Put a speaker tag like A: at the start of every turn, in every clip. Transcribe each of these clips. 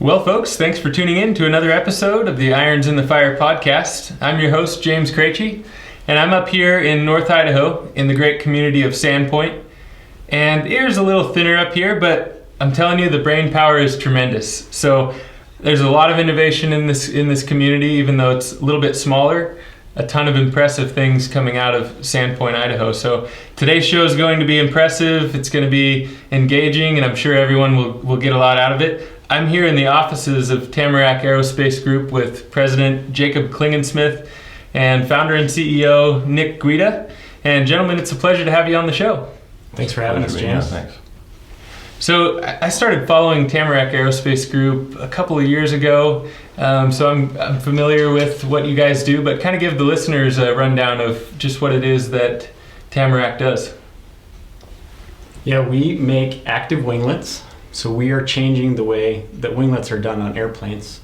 A: Well, folks, thanks for tuning in to another episode of the Irons in the Fire podcast. I'm your host, James Krejci, and I'm up here in North Idaho in the great community of Sandpoint. And the air's a little thinner up here, but I'm telling you, the brain power is tremendous. So there's a lot of innovation in this community, even though it's a little bit smaller. A ton of impressive things coming out of Sandpoint, Idaho. So today's show is going to be impressive. It's going to be engaging, and I'm sure everyone will get a lot out of it. I'm here in the offices of Tamarack Aerospace Group with President Jacob Klinginsmith and founder and CEO Nick Guida. And gentlemen, it's a pleasure to have you on the show.
B: Thanks for having us, James.
C: Thanks.
A: So I started following Tamarack Aerospace Group a couple of years ago, so I'm familiar with what you guys do, but kind of give the listeners a rundown of just what it is that Tamarack does.
B: Yeah, we make active winglets. So we are changing the way that winglets are done on airplanes.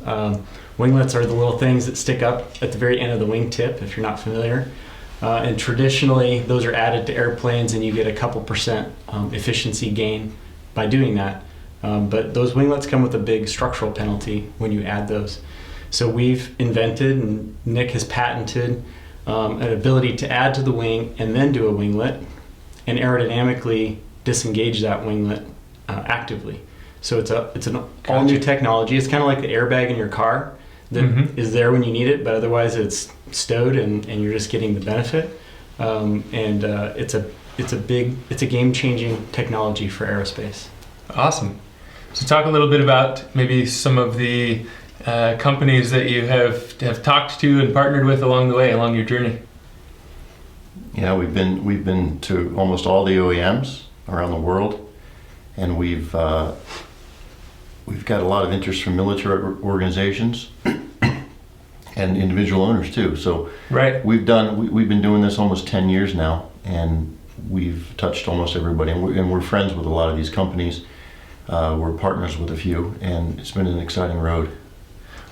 B: Winglets are the little things that stick up at the very end of the wingtip, if you're not familiar. And traditionally, those are added to airplanes, and you get a couple percent efficiency gain by doing that. But those winglets come with a big structural penalty when you add those. So we've invented, and Nick has patented, an ability to add to the wing and then do a winglet and aerodynamically disengage that winglet actively. So it's an all new technology. It's kind of like the airbag in your car that is there when you need it, but otherwise it's stowed and you're just getting the benefit. It's a game-changing technology for aerospace.
A: Awesome. So talk a little bit about maybe some of the companies that you have talked to and partnered with along the way, along your journey.
C: Yeah, we've been to almost all the OEMs around the world, and we've got a lot of interest from military organizations and individual owners too. So
A: right,
C: we've been doing this almost 10 years now, and we've touched almost everybody, and we're friends with a lot of these companies. We're partners with a few, and it's been an exciting road.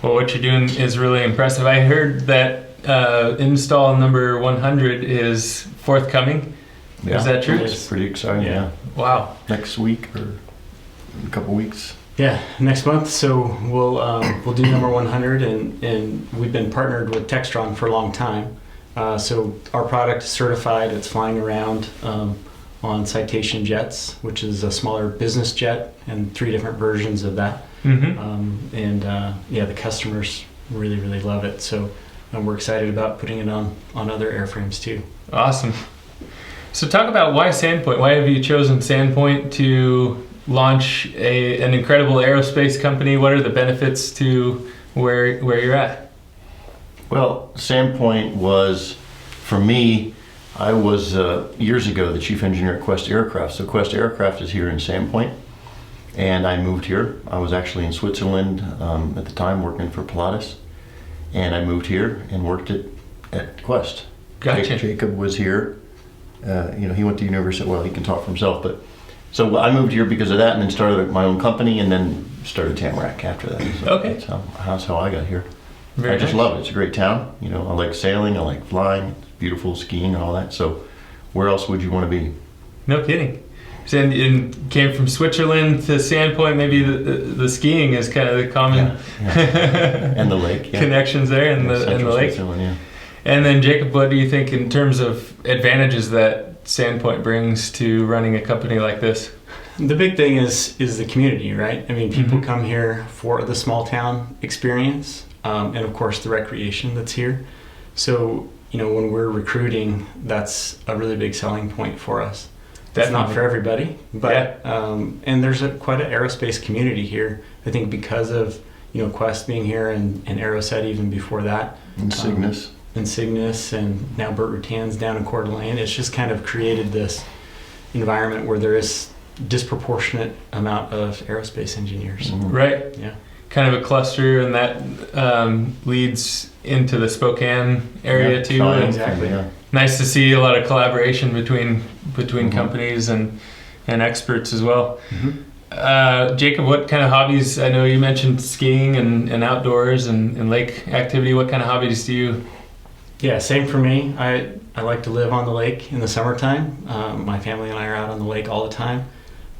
A: Well, what you're doing is really impressive. I heard that install number 100 is forthcoming.
C: Yeah,
A: is that true?
C: It's pretty exciting, yeah.
A: Wow.
C: Next week or a couple weeks.
B: Yeah, next month. So we'll do number 100, and we've been partnered with Textron for a long time. So our product is certified. It's flying around on Citation jets, which is a smaller business jet, and 3 different versions of that. The customers really, really love it. So we're excited about putting it on other airframes too.
A: Awesome. So talk about why Sandpoint. Why have you chosen Sandpoint to launch an incredible aerospace company? What are the benefits to where you're at?
C: Well, Sandpoint was, for me, I was years ago the chief engineer at Quest Aircraft. So Quest Aircraft is here in Sandpoint, and I moved here. I was actually in Switzerland at the time working for Pilatus, and I moved here and worked at Quest.
A: Gotcha.
C: Jacob was here. He went to university. Well, he can talk for himself, but so I moved here because of that, and then started my own company, and then started Tamarack after that. So
A: okay.
C: That's how I got here.
A: Very
C: I just
A: nice.
C: love it. It's a great town. I like sailing. I like flying. It's beautiful skiing and all that. So where else would you want to be?
A: No kidding. So and came from Switzerland to Sandpoint. Maybe the skiing is kind of the common
C: and the lake
A: connections there, and the lake.
C: Yeah.
A: And then Jacob, what do you think in terms of advantages that Sandpoint brings to running a company like this?
B: The big thing is the community, right? I mean, people come here for the small town experience, and of course the recreation that's here. So, when we're recruiting, that's a really big selling point for us. That's not for everybody, but and there's quite an aerospace community here. I think because of Quest being here and Aeroset even before that,
C: and Cygnus.
B: And now Burt Rutan's down in Coeur d'Alene. It's just kind of created this environment where there is disproportionate amount of aerospace engineers.
A: Right.
B: Yeah.
A: Kind of a cluster, and that leads into the Spokane area too.
B: Exactly.
C: Yeah.
A: Nice to see a lot of collaboration between companies and experts as well. Jacob, what kind of hobbies? I know you mentioned skiing and outdoors and lake activity. What kind of hobbies do you?
B: Yeah, same for me. I like to live on the lake in the summertime. My family and I are out on the lake all the time,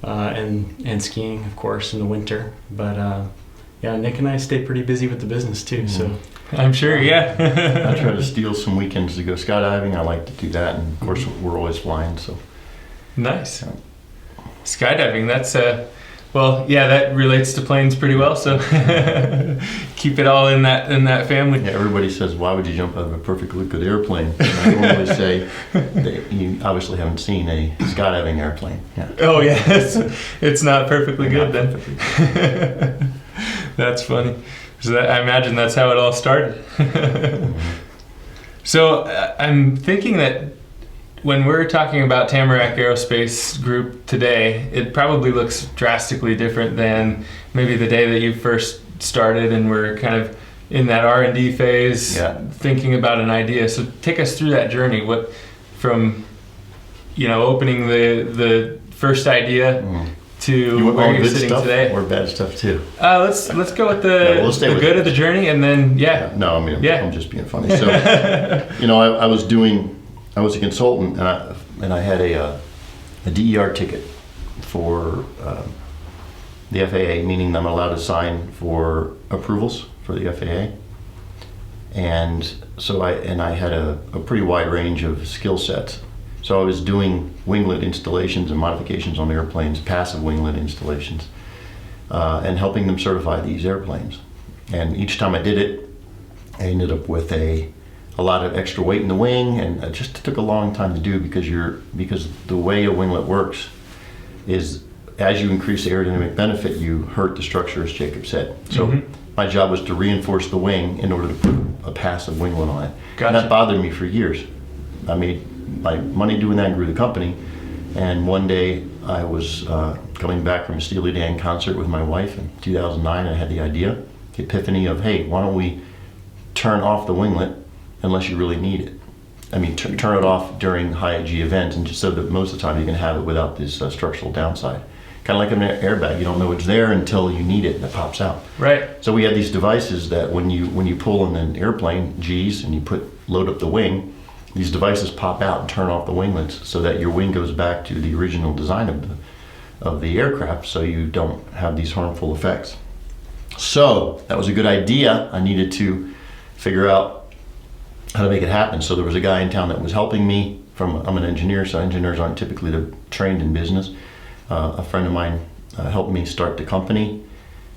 B: and skiing, of course, in the winter. But Yeah, Nick and I stay pretty busy with the business too, so.
A: I'm sure, yeah.
C: I try to steal some weekends to go skydiving. I like to do that, and of course we're always flying. So
A: Nice. Skydiving, that's well, yeah, that relates to planes pretty well, so keep it all in that family.
C: yeah, everybody says, "Why would you jump out of a perfectly good airplane?" And I normally say that you obviously haven't seen a skydiving airplane. Yeah.
A: Oh yeah, it's not perfectly good then. That's funny. So I imagine that's how it all started. So I'm thinking that when we're talking about Tamarack Aerospace Group today, it probably looks drastically different than maybe the day that you first started and were kind of in that R&D phase, thinking about an idea. So take us through that journey. What from opening the first idea to where you're sitting today,
C: or bad stuff too.
A: Let's go with the good of the journey, and then
C: No, I mean I'm just being funny. So I was a consultant, and I had a DER ticket for the FAA, meaning I'm allowed to sign for approvals for the FAA. And so I had a pretty wide range of skill sets. So I was doing winglet installations and modifications on airplanes, passive winglet installations, and helping them certify these airplanes. And each time I did it, I ended up with a lot of extra weight in the wing, and it just took a long time to do because the way a winglet works is as you increase the aerodynamic benefit, you hurt the structure, as Jacob said. So my job was to reinforce the wing in order to put a passive winglet on it.
A: Gotcha.
C: And that bothered me for years. I made my money doing that and grew the company. And one day I was coming back from a Steely Dan concert with my wife in 2009. I had the epiphany of, hey, why don't we turn off the winglet unless you really need it. I mean, turn it off during high G events, and just so that most of the time you can have it without this structural downside. Kind of like an airbag, you don't know it's there until you need it and it pops out.
A: Right.
C: So we had these devices that when you pull in an airplane, G's, and you load up the wing, these devices pop out and turn off the winglets so that your wing goes back to the original design of the aircraft, so you don't have these harmful effects. So that was a good idea. I needed to figure out how to make it happen. So there was a guy in town that was helping me. I'm an engineer, so engineers aren't typically trained in business. A friend of mine helped me start the company,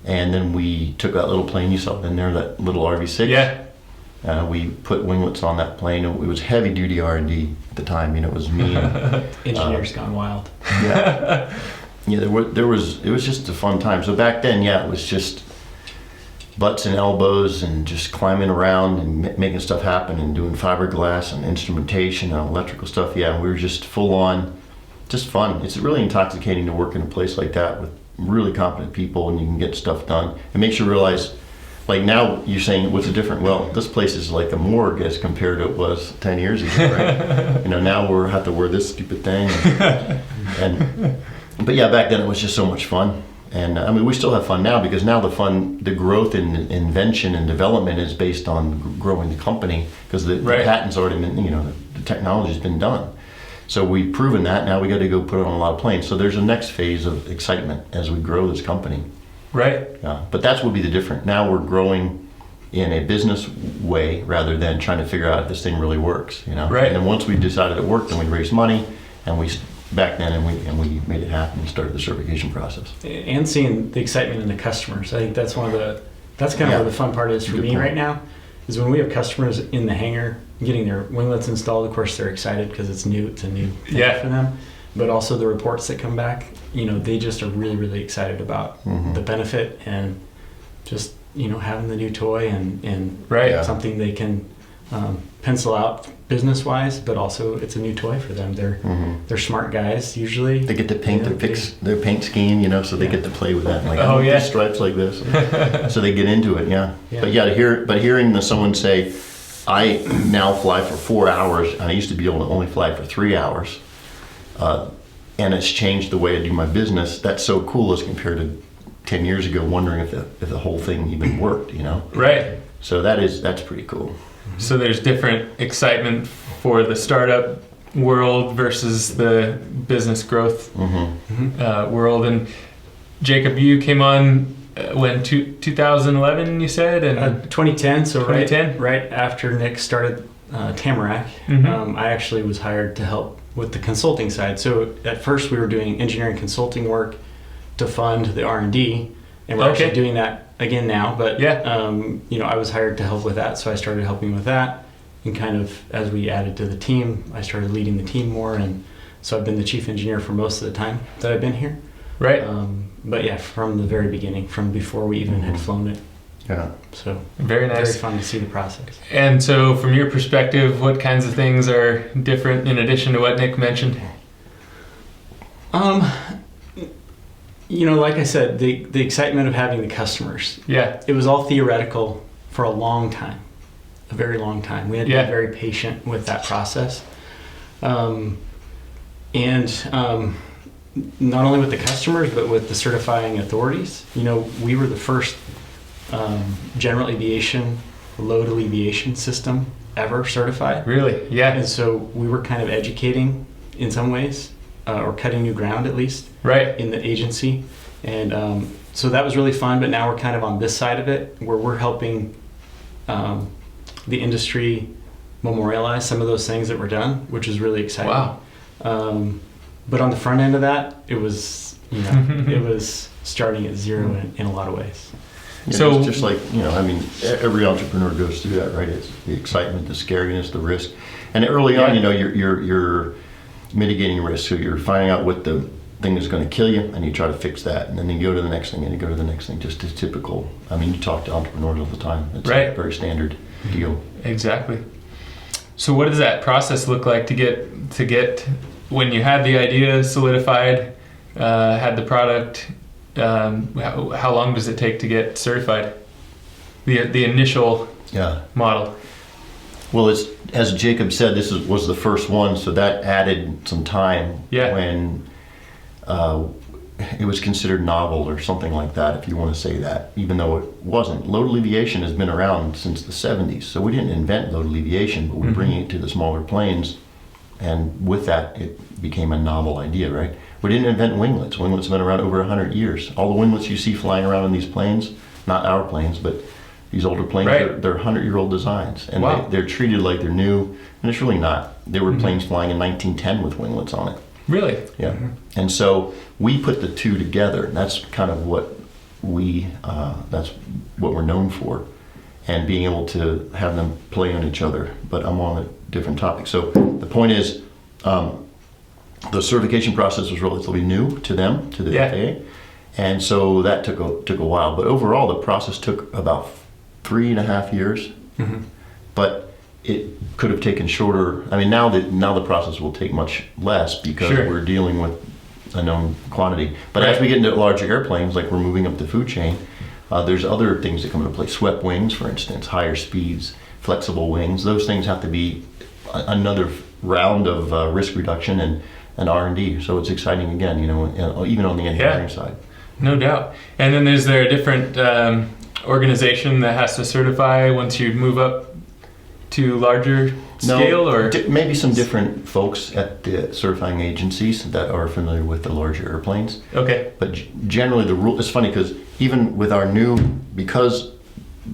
C: and then we took that little plane you saw in there, that little RV6.
A: Yeah.
C: We put winglets on that plane. It was heavy duty R&D at the time. It was me. And,
B: engineers gone wild.
C: Yeah. Yeah. It was just a fun time. So back then, it was just butts and elbows and just climbing around and making stuff happen and doing fiberglass and instrumentation and electrical stuff. Yeah, we were just full on, just fun. It's really intoxicating to work in a place like that with really competent people, and you can get stuff done. It makes you realize, like now you're saying, what's the difference? Well, this place is like a morgue as compared to it was 10 years ago, right? Now we have to wear this stupid thing. But yeah, back then it was just so much fun. And I mean, we still have fun now, because now the growth in invention and development is based on growing the company, because the patent's already been, the technology's been done. So we've proven that. Now we got to go put it on a lot of planes. So there's a next phase of excitement as we grow this company.
A: Right.
C: Yeah. But that's what will be the different. Now we're growing in a business way rather than trying to figure out if this thing really works.
A: Right.
C: And then once we decided it worked, then we raised money, and we back then, and we made it happen and started the certification process.
B: And seeing the excitement in the customers. I think that's kind of where the fun part is for me right now, is when we have customers in the hangar getting their winglets installed. Of course, they're excited because it's a new thing for them. But also the reports that come back, they just are really, really excited about the benefit, and just, having the new toy and something they can pencil out business-wise, but also it's a new toy for them. They're smart guys usually.
C: They get to paint their paint scheme, so they get to play with that. Like, these stripes like this, so they get into it. Yeah. But hearing someone say, I now fly for 4 hours, and I used to be able to only fly for 3 hours, and it's changed the way I do my business. That's so cool as compared to 10 years ago, wondering if the whole thing even worked.
A: Right.
C: So that's pretty cool.
A: So there's different excitement for the startup world versus the business growth world. And Jacob, you came on when 2011 you said, and
B: 2010. So
A: 2010?
B: right after Nick started Tamarack, I actually was hired to help with the consulting side. So at first we were doing engineering consulting work to fund the R&D, and we're actually doing that again now. But I was hired to help with that, so I started helping with that. And kind of as we added to the team, I started leading the team more, and so I've been the chief engineer for most of the time that I've been here.
A: Right.
B: But yeah, from the very beginning, from before we even had flown it.
C: Yeah.
B: So
A: very nice.
B: Very fun to see the process.
A: And so from your perspective, what kinds of things are different in addition to what Nick mentioned?
B: Like I said, the excitement of having the customers.
A: Yeah.
B: It was all theoretical for a long time. A very long time. We had to be very patient with that process. Not only with the customers, but with the certifying authorities. We were the first general aviation, low alleviation system ever certified.
A: Really? Yeah.
B: And so we were kind of educating in some ways, or cutting new ground at least,
A: right,
B: in the agency. And so that was really fun, but now we're kind of on this side of it, where we're helping the industry memorialize some of those things that were done, which is really exciting.
A: Wow.
B: But on the front end of that, it was, it was starting at zero in a lot of ways.
C: Yeah,
A: so
C: it's just like, every entrepreneur goes through that, right? It's the excitement, the scariness, the risk. And early on, you're mitigating risk. So you're finding out what the thing is going to kill you, and you try to fix that. And then you go to the next thing, and you go to the next thing. Just as typical. You talk to entrepreneurs all the time. It's a very standard deal.
A: Exactly. So what does that process look like to get when you had the idea solidified, had the product, how long does it take to get certified? The initial model.
C: Well, it's, as Jacob said, this was the first one, so that added some time when it was considered novel or something like that, if you want to say that, even though it wasn't. Load alleviation has been around since the 70s, so we didn't invent load alleviation, but we're bringing it to the smaller planes, and with that, it became a novel idea, right? We didn't invent winglets. Winglets have been around over 100 years. All the winglets you see flying around in these planes, not our planes, but these older planes, they're 100-year-old designs, and they're treated like they're new, and it's really not. There were planes flying in 1910 with winglets on it.
A: Really?
C: Yeah. And so we put the two together, and that's kind of what that's what we're known for, and being able to have them play on each other. But I'm on a different topic. So the point is, the certification process was relatively new to them, to the FAA, and so that took a while. But overall, the process took about 3.5 years. But it could have taken shorter. Now the process will take much less because we're dealing with a known quantity. But as we get into larger airplanes, like we're moving up the food chain, there's other things that come into play. Swept wings, for instance, higher speeds, flexible wings. Those things have to be another round of risk reduction and R&D. So it's exciting again, even on the engineering side.
A: No doubt. And then is there a different organization that has to certify once you move up to larger scale, or
C: maybe some different folks at the certifying agencies that are familiar with the larger airplanes.
A: Okay.
C: But generally the rule, it's funny because even with our because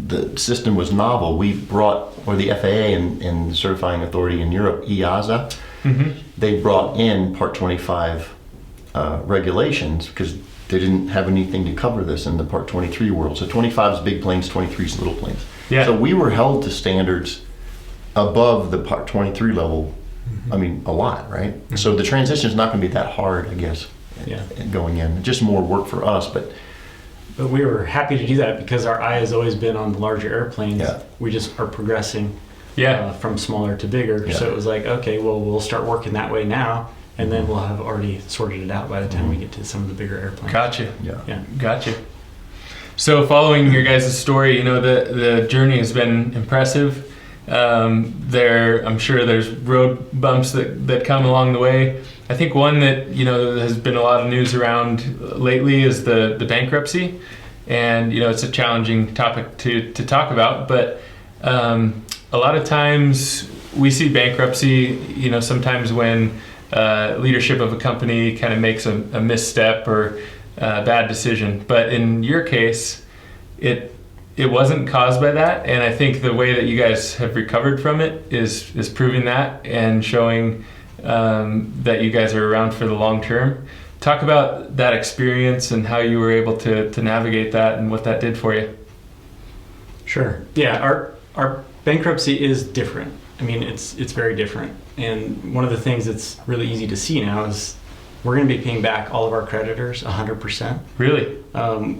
C: the system was novel, we brought, or the FAA and the certifying authority in Europe, EASA, they brought in Part 25 regulations because they didn't have anything to cover this in the Part 23 world. So 25 is big planes, 23 is little planes. Yeah. So we were held to standards above the Part 23 level, a lot, right? So the transition is not going to be that hard, I guess, going in. Just more work for us, but
B: we were happy to do that because our eye has always been on the larger airplanes.
C: Yeah.
B: We just are progressing from smaller to bigger. So it was like, okay, well, we'll start working that way now, and then we'll have already sorted it out by the time we get to some of the bigger airplanes.
A: Gotcha.
B: Yeah.
A: Gotcha. So following your guys' story, the journey has been impressive. I'm sure there's road bumps that come along the way. I think one that has been a lot of news around lately is the bankruptcy, and it's a challenging topic to talk about. But a lot of times we see bankruptcy. Sometimes when leadership of a company kind of makes a misstep, or bad decision. But in your case, it wasn't caused by that, and I think the way that you guys have recovered from it is proving that and showing that you guys are around for the long term. Talk about that experience and how you were able to navigate that and what that did for you.
B: Sure. Yeah, our bankruptcy is different. I mean, it's very different. And one of the things that's really easy to see now is we're going to be paying back all of our creditors 100%.
A: Really?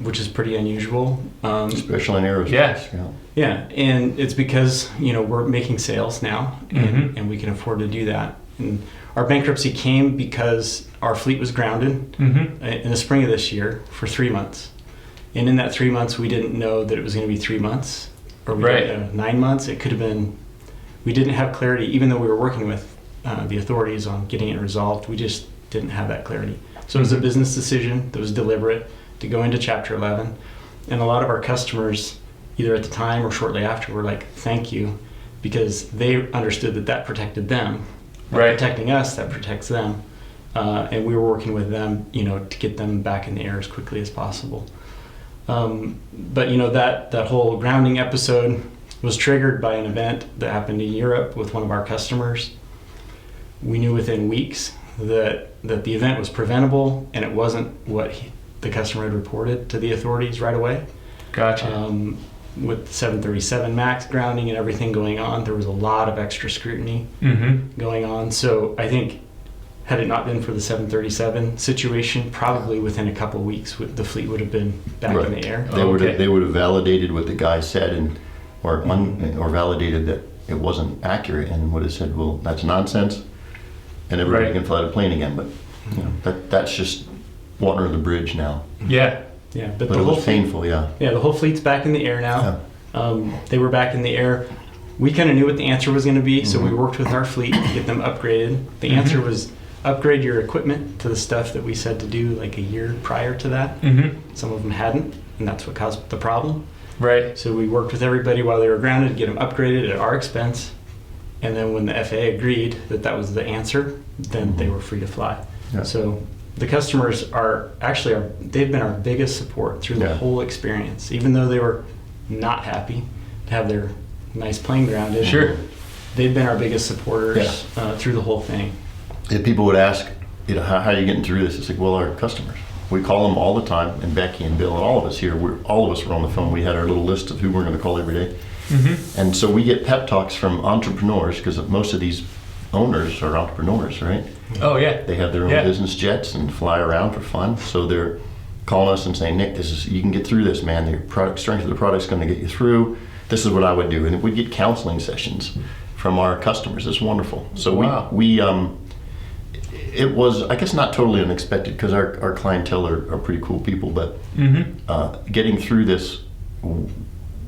B: Which is pretty unusual.
C: Especially in aerospace.
A: Yeah.
B: Yeah, and it's because, we're making sales now, and we can afford to do that. And our bankruptcy came because our fleet was grounded in the spring of this year for 3 months. And in that 3 months, we didn't know that it was going to be 3 months or 9 months. It could have been, we didn't have clarity, even though we were working with the authorities on getting it resolved. We just didn't have that clarity. So it was a business decision that was deliberate to go into Chapter 11. And a lot of our customers, either at the time or shortly after, were like, thank you, because they understood that protected them. By protecting us, that protects them. And we were working with them, to get them back in the air as quickly as possible. But that whole grounding episode was triggered by an event that happened in Europe with one of our customers. We knew within weeks that the event was preventable, and it wasn't what the customer had reported to the authorities right away.
A: Gotcha.
B: With the 737 MAX grounding and everything going on, there was a lot of extra scrutiny going on. So I think had it not been for the 737 situation, probably within a couple of weeks, the fleet would have been back in the air.
C: They would have validated what the guy said or validated that it wasn't accurate, and would have said, well, that's nonsense, and everybody can fly the plane again. But that's just water under the bridge now.
A: Yeah.
B: Yeah,
C: but it was painful. Yeah,
B: the whole fleet's back in the air now. They were back in the air. We kind of knew what the answer was going to be, so we worked with our fleet to get them upgraded. The answer was upgrade your equipment to the stuff that we said to do like a year prior to that. Some of them hadn't, and that's what caused the problem.
A: Right.
B: So we worked with everybody while they were grounded to get them upgraded at our expense. And then when the FAA agreed that was the answer, then they were free to fly. Yeah. So the customers they've been our biggest support through the whole experience. Even though they were not happy to have their nice plane grounded, they've been our biggest supporters through the whole thing.
C: If people would ask, how are you getting through this? It's like, well, our customers. We call them all the time, and Becky and Bill and all of us here, all of us were on the phone. We had our little list of who we're going to call every day. And so we get pep talks from entrepreneurs, because most of these owners are entrepreneurs, right?
A: Oh, yeah.
C: They have their own business jets and fly around for fun. So they're calling us and saying, Nick, you can get through this, man. The strength of the product's going to get you through. This is what I would do. And we get counseling sessions from our customers. It's wonderful. So it was, I guess, not totally unexpected, because our clientele are pretty cool people, but getting through this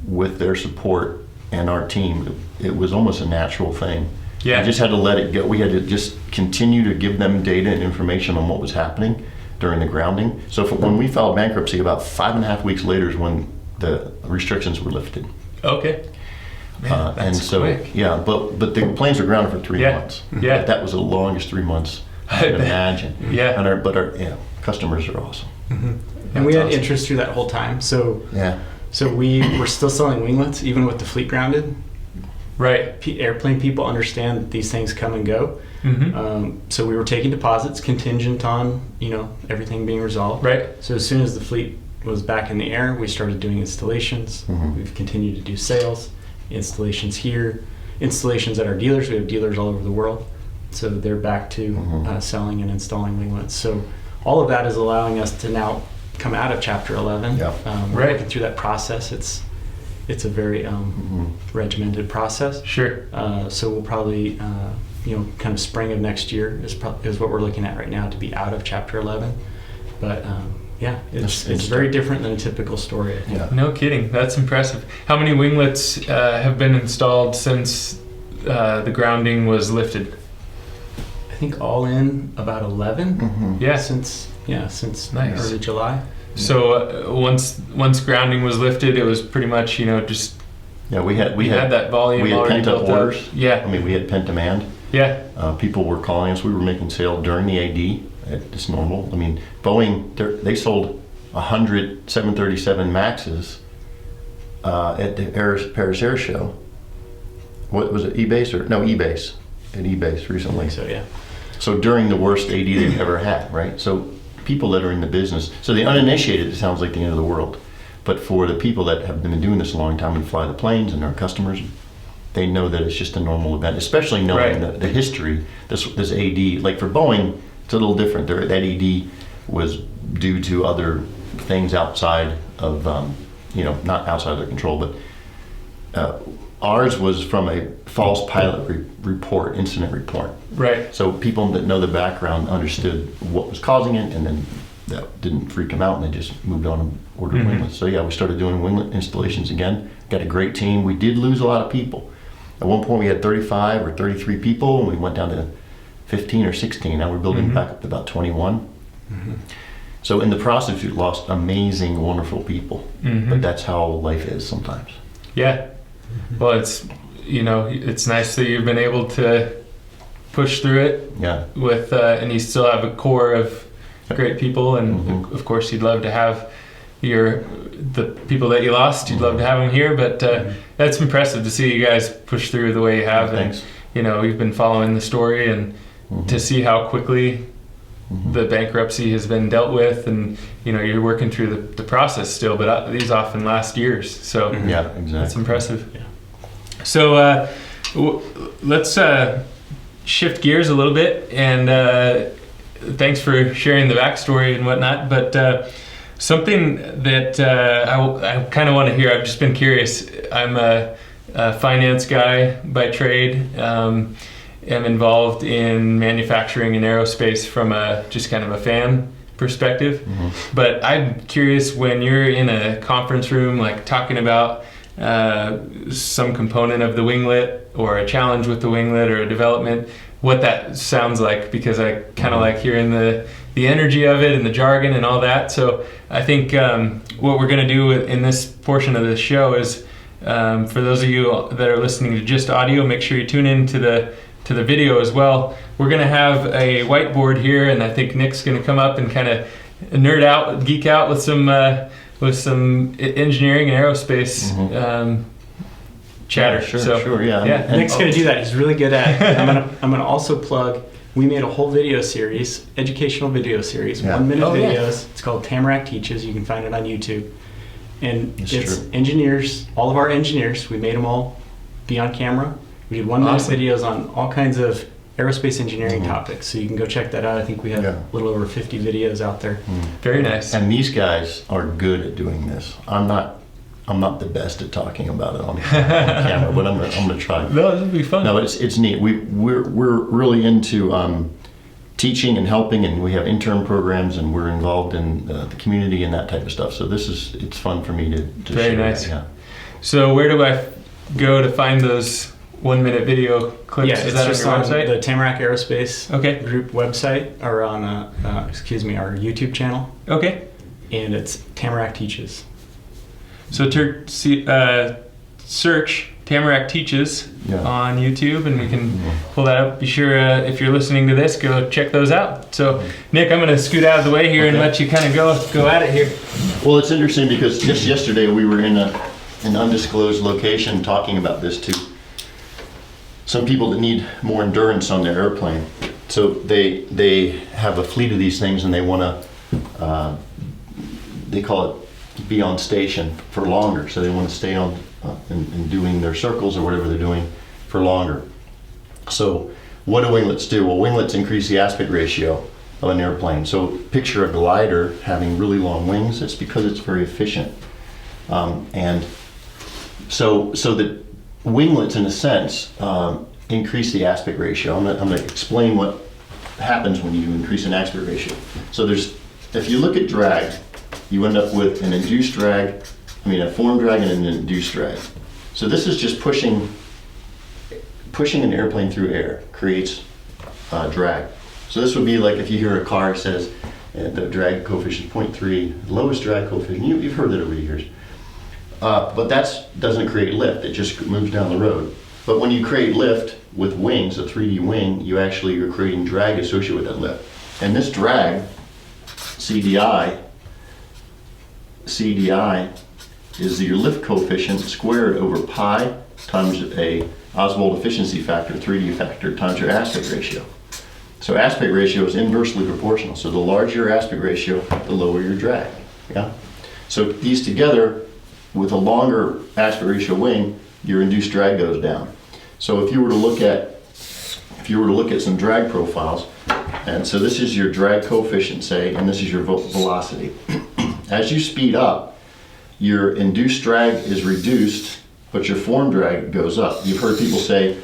C: with their support and our team, it was almost a natural thing. Yeah. We just had to let it go. We had to just continue to give them data and information on what was happening during the grounding. So when we filed bankruptcy, about 5.5 weeks later is when the restrictions were lifted.
A: Okay. Man, that's quick.
C: Yeah, but the planes were grounded for 3 months.
A: Yeah.
C: But that was the longest 3 months I can imagine.
A: Yeah.
C: And our customers are awesome.
B: And we had interest through that whole time. So we were still selling winglets even with the fleet grounded.
A: Right.
B: Airplane people understand that these things come and go. So we were taking deposits contingent on everything being resolved. Right. So as soon as the fleet was back in the air, we started doing installations. We've continued to do sales, installations here, installations at our dealers. We have dealers all over the world. So they're back to selling and installing winglets. So all of that is allowing us to now come out of Chapter 11. We're working through that process. It's a very regimented process. Sure. So we'll probably, kind of spring of next year is what we're looking at right now to be out of Chapter 11. But it's very different than a typical story, I think.
A: Yeah. No kidding. That's impressive. How many winglets have been installed since the grounding was lifted?
B: I think all in about 11.
A: Yeah.
B: Since early July.
A: So once grounding was lifted, it was pretty much just we had that volume.
C: We had
A: already
C: pent up
A: built
C: orders.
A: Up. Yeah.
C: I mean, we had pent demand.
A: Yeah.
C: People were calling us. We were making sale during the AD. It's normal. I mean, Boeing they sold 100 737 Maxes at the Paris Air Show. What was it, eBase or no, eBase? At eBase recently.
B: So yeah.
C: So during the worst AD they've ever had, right? So people that are in the business, so the uninitiated, it sounds like the end of the world. But for the people that have been doing this a long time and fly the planes and our customers, they know that it's just a normal event, especially knowing the history. This AD, like for Boeing, it's a little different. That AD was due to other things outside of, not outside of their control, but ours was from a false pilot report, incident report.
A: Right.
C: So people that know the background understood what was causing it, and then that didn't freak them out, and they just moved on and ordered winglets. So yeah, we started doing winglet installations again. Got a great team. We did lose a lot of people. At one point we had 35 or 33 people, and we went down to 15 or 16. Now we're building back up to about 21. So in the process, we lost amazing, wonderful people. But that's how life is sometimes.
A: Yeah. Well, it's nice that you've been able to push through it.
C: Yeah.
A: With and you still have a core of great people, and of course you'd love to have the people that you lost. You'd love to have them here, but that's impressive to see you guys push through the way you have.
C: Thanks.
A: And we've been following the story, and to see how quickly the bankruptcy has been dealt with, and you're working through the process still, but these often last years. So
C: yeah, exactly.
A: That's impressive.
B: Yeah.
A: So let's shift gears a little bit, and thanks for sharing the backstory and whatnot. But something that I kind of want to hear, I've just been curious. I'm a finance guy by trade. Am involved in manufacturing and aerospace from just kind of a fan perspective. But I'm curious, when you're in a conference room, like talking about some component of the winglet or a challenge with the winglet or a development, what that sounds like, because I kind of like hearing the energy of it and the jargon and all that. So I think what we're going to do in this portion of the show is, for those of you that are listening to just audio, make sure you tune in to the video as well. We're going to have a whiteboard here, and I think Nick's going to come up and kind of nerd out, geek out with some engineering and aerospace chatter.
C: Yeah, sure, yeah.
B: And Nick's going to do that. He's really good at it. I'm going to also plug, we made a whole video series, educational video series, 1 minute videos. It's called Tamarack Teaches. You can find it on YouTube. And it's engineers, all of our engineers, we made them all be on camera. We did 1 minute videos on all kinds of aerospace engineering topics, so you can go check that out. I think we have a little over 50 videos out there.
A: Very nice.
C: And these guys are good at doing this. I'm not the best at talking about it on camera, but I'm gonna try.
A: No, this would be fun.
C: No, but it's neat. We're really into teaching and helping, and we have intern programs, and we're involved in the community and that type of stuff. So it's fun for me to
A: Very
C: share
A: nice.
C: that, yeah.
A: So where do I go to find those 1 minute video clips?
B: Yeah,
A: Is
B: it's
A: that
B: just
A: on
B: on
A: your website?
B: the Tamarack Aerospace
A: Okay.
B: group website, or on our YouTube channel,
A: Okay.
B: and it's Tamarack Teaches.
A: So search Tamarack Teaches on YouTube, and we can pull that up. Be sure, if you're listening to this, go check those out. So, Nick, I'm going to scoot out of the way here and let you kind of go at it here.
C: Well, it's interesting because just yesterday we were in an undisclosed location talking about this to some people that need more endurance on their airplane. So they have a fleet of these things, and they want to, they call it be on station for longer. So they want to stay on and doing their circles or whatever they're doing for longer. So what do winglets do? Well, winglets increase the aspect ratio of an airplane. So picture a glider having really long wings. It's because it's very efficient. And so the winglets, in a sense, increase the aspect ratio. I'm going to explain what happens when you increase an aspect ratio. So if you look at drag, you end up with an induced drag, a form drag and an induced drag. So this is just pushing an airplane through air creates drag. So this would be like if you hear a car says the drag coefficient is 0.3, lowest drag coefficient. You've heard that over the years. But that doesn't create lift, it just moves down the road. But when you create lift with wings, a 3D wing, you're creating drag associated with that lift. And this drag, CDI, CDI is your lift coefficient squared over pi times a Oswald efficiency factor, 3D factor, times your aspect ratio. So aspect ratio is inversely proportional. So the larger your aspect ratio, the lower your drag. Yeah. So these together, with a longer aspect ratio wing, your induced drag goes down. So if you were to look at some drag profiles, and so this is your drag coefficient, say, and this is your velocity. As you speed up, your induced drag is reduced, but your form drag goes up. You've heard people say,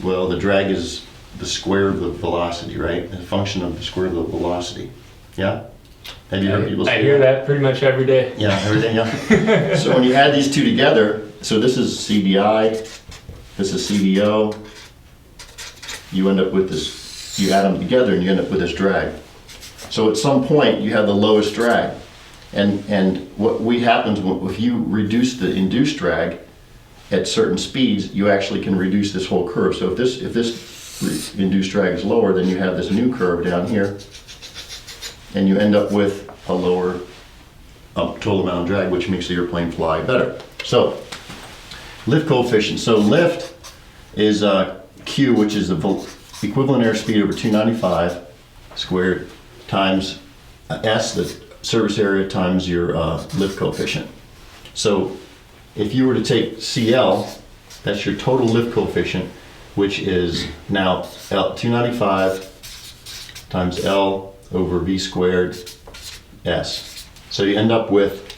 C: well, the drag is the square of the velocity, right? A function of the square of the velocity. Yeah? Have you heard people say
A: I hear that pretty much every day.
C: Yeah, everything, yeah. So when you add these two together, so this is CDI, this is CDO, you end up with this, you add them together and you end up with this drag. So at some point you have the lowest drag. And what happens if you reduce the induced drag at certain speeds, you actually can reduce this whole curve. So if this induced drag is lower, then you have this new curve down here, and you end up with a lower total amount of drag, which makes the airplane fly better. So lift coefficient. So lift is Q, which is the equivalent airspeed over 295 squared times S, the surface area, times your lift coefficient. So if you were to take CL, that's your total lift coefficient, which is now 295 times L over V squared S. So you end up with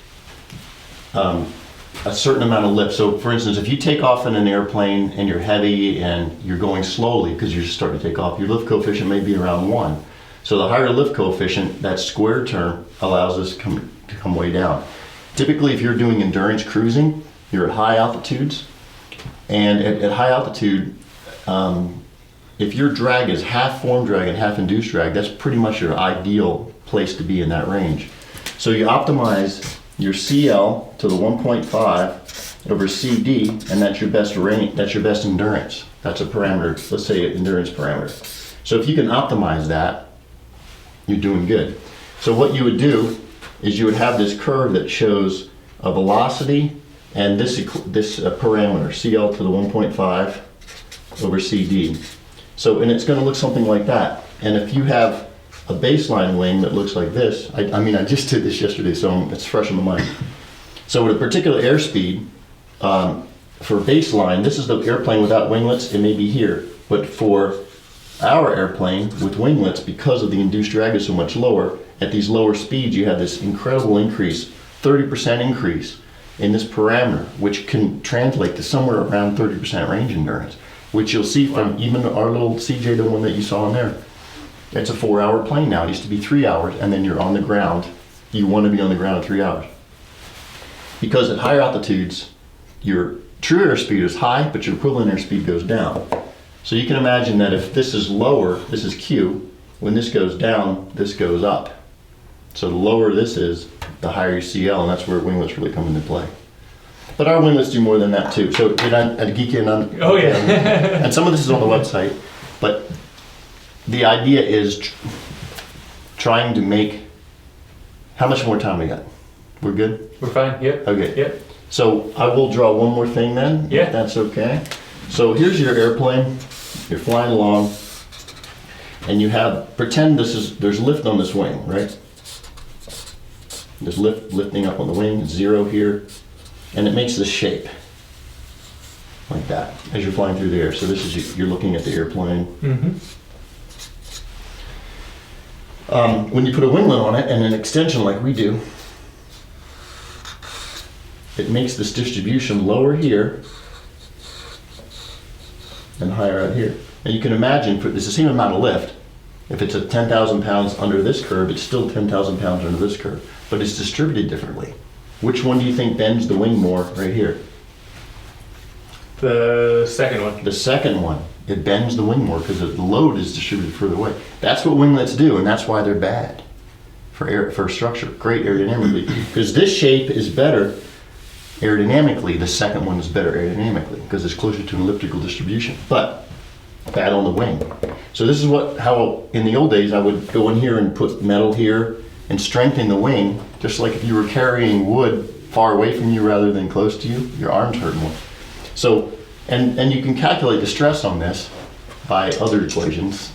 C: a certain amount of lift. So for instance, if you take off in an airplane and you're heavy and you're going slowly because you're just starting to take off, your lift coefficient may be around 1. So the higher lift coefficient, that square term, allows this to come way down. Typically, if you're doing endurance cruising, you're at high altitudes. And at high altitude, if your drag is half form drag and half induced drag, that's pretty much your ideal place to be in that range. So you optimize your CL to the 1.5 over CD, and that's your best range, that's your best endurance. That's a parameter, let's say an endurance parameter. So if you can optimize that, you're doing good. So what you would do is you would have this curve that shows a velocity and this parameter, CL to the 1.5 over CD. So, and it's going to look something like that. And if you have a baseline wing that looks like this, I mean, I just did this yesterday, so it's fresh in my mind. So with a particular airspeed, for baseline, this is the airplane without winglets, it may be here. But for our airplane with winglets, because of the induced drag is so much lower, at these lower speeds you have this incredible increase, 30% increase in this parameter, which can translate to somewhere around 30% range endurance, which you'll see from even our little CJ, the one that you saw in there. It's a 4-hour plane now. It used to be 3 hours, and then you're on the ground. You want to be on the ground at 3 hours. Because at higher altitudes, your true airspeed is high, but your equivalent airspeed goes down. So you can imagine that if this is lower, this is Q, when this goes down, this goes up. So the lower this is, the higher your CL, and that's where winglets really come into play. But our winglets do more than that too. So did I geek in on?
A: Oh yeah.
C: And some of this is on the website, but the idea is trying to make, how much more time we got? We're good?
A: We're fine. Yep.
C: Okay.
A: Yep.
C: So I will draw one more thing then,
A: Yeah.
C: if that's okay. So here's your airplane. You're flying along, and you have, pretend there's lift on this wing, right? There's lifting up on the wing, it's 0 here, and it makes this shape, like that, as you're flying through the air. So this is, you're looking at the airplane.
A: Mm-hmm.
C: When you put a winglet on it and an extension like we do, it makes this distribution lower here and higher out here. And you can imagine, it's the same amount of lift. If it's a 10,000 pounds under this curve, it's still 10,000 pounds under this curve, but it's distributed differently. Which one do you think bends the wing more right here?
A: The second one.
C: The second one. It bends the wing more because the load is distributed further away. That's what winglets do, and that's why they're bad for structure. Great aerodynamically. Because this shape is better aerodynamically, the second one is better aerodynamically because it's closer to an elliptical distribution, but bad on the wing. So this is how in the old days I would go in here and put metal here and strengthening the wing, just like if you were carrying wood far away from you rather than close to you, your arms hurt more. So, and you can calculate the stress on this by other equations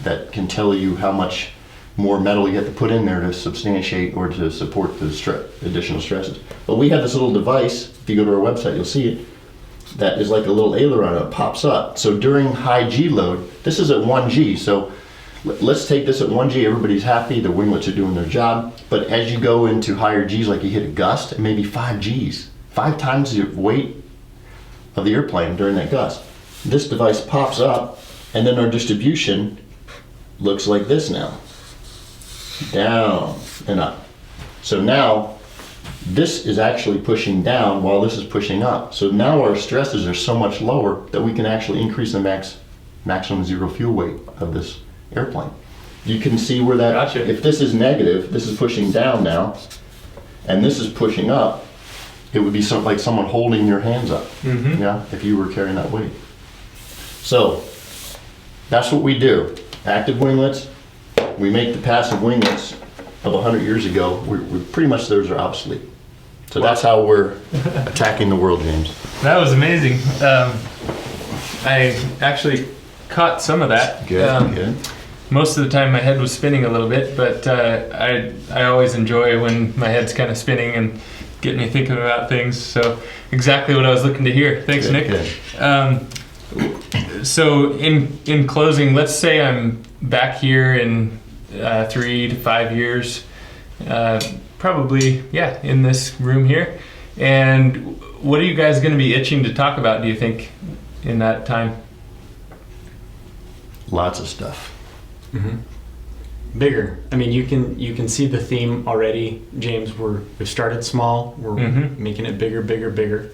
C: that can tell you how much more metal you have to put in there to substantiate or to support the additional stresses. But we have this little device, if you go to our website, you'll see it, that is like a little aileron that pops up. So during high G load, this is at 1 G, so let's take this at 1 G, everybody's happy, the winglets are doing their job, but as you go into higher Gs, like you hit a gust, it may be 5 Gs, 5 times the weight of the airplane during that gust. This device pops up, and then our distribution looks like this now. Down and up. So now, this is actually pushing down while this is pushing up. So now our stresses are so much lower that we can actually increase the maximum zero fuel weight of this airplane. You can see where that,
A: Gotcha.
C: If this is negative, this is pushing down now, and this is pushing up, it would be something like someone holding your hands up, yeah, if you were carrying that weight. So, that's what we do. Active winglets, we make the passive winglets of 100 years ago, we pretty much those are obsolete. So that's how we're attacking the world, James.
A: That was amazing. I actually caught some of that.
C: Good.
A: Most of the time my head was spinning a little bit, but I always enjoy when my head's kind of spinning and getting me thinking about things. So exactly what I was looking to hear. Thanks,
C: Good,
A: Nick. So in closing, let's say I'm back here in 3 to 5 years, probably, yeah, in this room here. And what are you guys going to be itching to talk about, do you think, in that time?
C: Lots of stuff.
B: Bigger. I mean, you can see the theme already, James. We've started small. We're making it bigger, bigger, bigger.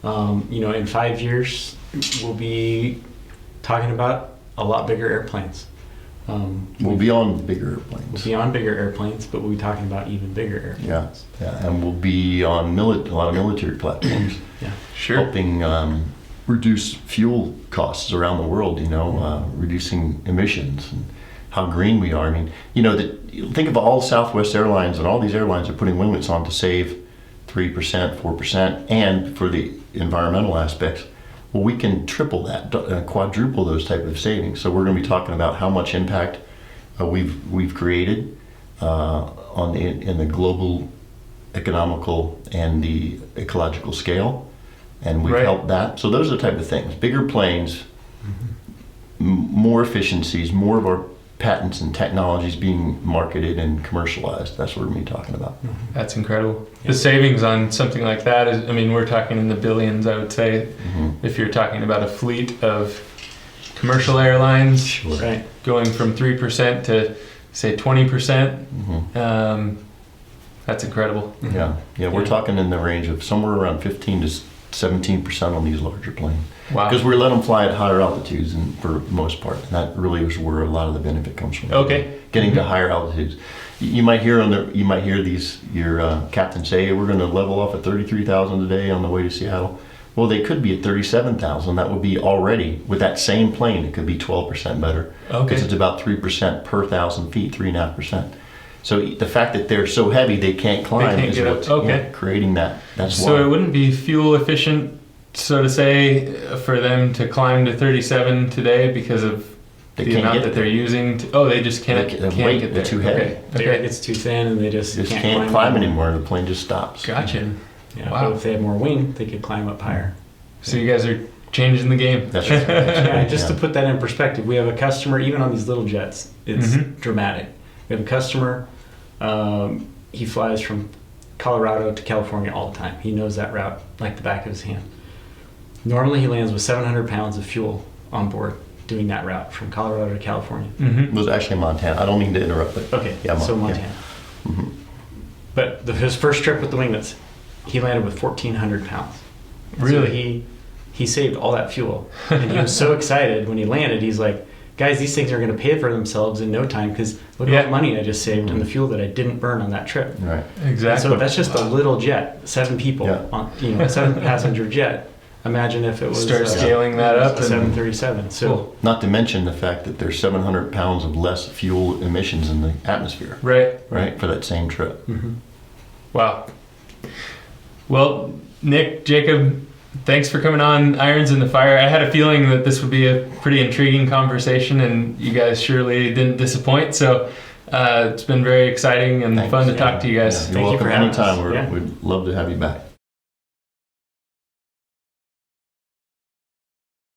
B: In 5 years, we'll be talking about a lot bigger airplanes.
C: We'll be on bigger airplanes.
B: We'll be on bigger airplanes, but we'll be talking about even bigger airplanes.
C: Yeah, and we'll be on a lot of military platforms.
B: Yeah,
A: sure.
C: Helping reduce fuel costs around the world, reducing emissions and how green we are. I mean, think of all Southwest Airlines, and all these airlines are putting winglets on to save 3%, 4%, and for the environmental aspects. Well, we can triple that, quadruple those type of savings. So we're going to be talking about how much impact we've created in the global economical and the ecological scale, and we've helped that. So those are the type of things: bigger planes, more efficiencies, more of our patents and technologies being marketed and commercialized. That's what we're going to be talking about.
A: That's incredible. The savings on something like that is, we're talking in the billions, I would say, if you're talking about a fleet of commercial airlines,
B: right,
A: going from 3% to, say, 20%. That's incredible.
C: Yeah, we're talking in the range of somewhere around 15 to 17% on these larger planes.
A: Wow.
C: Because we let them fly at higher altitudes, and for the most part, and that really is where a lot of the benefit comes from.
A: Okay.
C: Getting to higher altitudes. You might hear your captain say, hey, we're going to level off at 33,000 today on the way to Seattle. Well, they could be at 37,000. That would be already, with that same plane, it could be 12% better.
A: Okay.
C: Because it's about 3% per 1,000 feet, 3.5%. So the fact that they're so heavy they can't climb is what's creating that. That's why.
A: So it wouldn't be fuel efficient, so to say, for them to climb to 37 today because of the amount that they're using? They just can't get there.
C: They're too heavy.
B: Okay. The air gets too thin and they just
C: can't climb anymore. The plane just stops.
A: Gotcha.
B: Yeah,
A: wow.
B: But if they had more wing, they could climb up higher.
A: So you guys are changing the game.
C: That's right.
B: To put that in perspective, we have a customer, even on these little jets, it's dramatic. We have a customer, he flies from Colorado to California all the time. He knows that route like the back of his hand. Normally he lands with 700 pounds of fuel on board doing that route from Colorado to California.
C: It was actually Montana. I don't mean to interrupt, but
B: okay, so Montana.
C: Yeah.
B: But his first trip with the winglets, he landed with 1,400 pounds.
A: Really?
B: So he saved all that fuel. And he was so excited when he landed. He's like, guys, these things are going to pay for themselves in no time because look at all the money I just saved and the fuel that I didn't burn on that trip.
C: Right.
A: Exactly.
B: And so that's just a little jet, 7 people, on, 7 passenger jet. Imagine if it was
A: Start scaling that up.
B: a 737. So
A: Cool.
C: Not to mention the fact that there's 700 pounds of less fuel emissions in the atmosphere,
A: Right.
C: right, for that same trip.
A: Wow. Well, Nick, Jacob, thanks for coming on Irons in the Fire. I had a feeling that this would be a pretty intriguing conversation, and you guys surely didn't disappoint. So it's been very exciting and
C: Thanks.
A: fun to talk to you guys.
C: Yeah, you're
B: Thank you
C: welcome
B: for having
C: anytime.
B: us. Yeah.
C: We'd love to have you back.